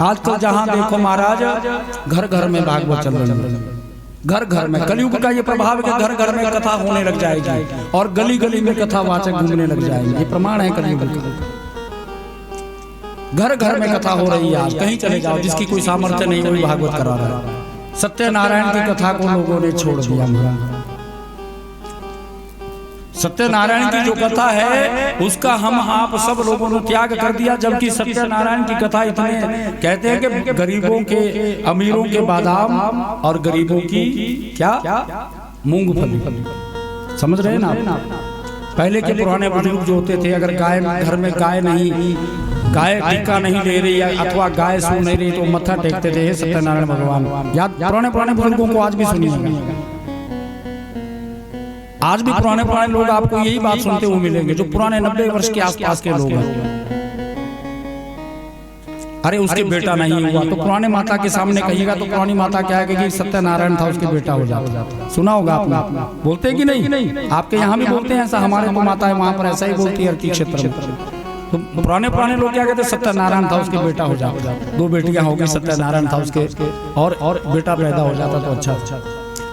आजकल जहां देखो महाराज घर घर में भागवत चल रही है, घर घर में। कलयुग का ये प्रभाव है कि घर घर में कथा होने लग जाएगी और गली गली में कथावाचक घूमने लग जाएंगे। ये प्रमाण है कलयुग का। घर घर में कथा हो रही है। आज कहीं चले जाओ, जिसकी कोई सामर्थ्य नहीं वही भागवत करा रहा है। सत्यनारायण की कथा को लोगों ने छोड़ दिया। सत्यनारायण की जो कथा है उसका हम आप सब लोगों ने त्याग कर दिया, जबकि सत्यनारायण की कथा इतने कहते हैं कि गरीबों के अमीरों के बादाम और गरीबों की क्या मूंगफली। समझ रहे हैं ना आप? पहले के पुराने बुजुर्ग जो होते थे, अगर गाय घर में गाय टीका नहीं ले रही अथवा गाय सो नहीं रही तो मत्था टेकते थे सत्यनारायण भगवान। याद पुराने बुजुर्गों को आज भी सुनिएगा। आज भी पुराने लोग आपको यही बात सुनते हुए मिलेंगे जो पुराने 90 वर्ष के आसपास के लोग हैं। अरे उसके बेटा नहीं हुआ तो पुराने माता के सामने कहिएगा तो पुरानी माता क्या है कि सत्यनारायण था उसके बेटा हो जाता। सुना होगा आपने, बोलते कि नहीं? आपके यहाँ भी बोलते हैं ऐसा? हमारे तो माता है वहां पर ऐसा ही बोलती है हर क्षेत्र में। तो पुराने लोग क्या कहते हैं? सत्यनारायण था उसके बेटा हो जाता। 2 बेटियां हो गई, सत्यनारायण था उसके और बेटा पैदा हो जाता तो अच्छा।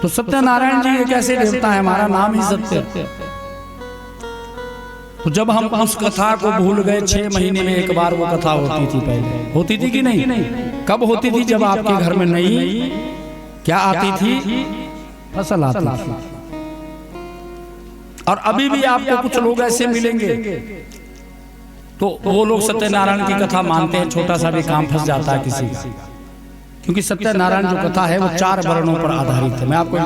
तो सत्यनारायण जी एक ऐसे देवता है, हमारा नाम ही सत्य। तो जब हम उस कथा को भूल गए, 6 महीने में एक बार वो कथा होती थी। पहले होती थी कि नहीं? कब होती थी? जब आपके घर में नई क्या आती थी? फसल आती थी। और अभी भी आपको कुछ लोग ऐसे मिलेंगे तो वो लोग सत्यनारायण की कथा मानते हैं, छोटा सा भी काम फंस जाता है किसी का। क्योंकि सत्यनारायण जो कथा है वो 4 वर्णों पर आधारित है। मैं आपको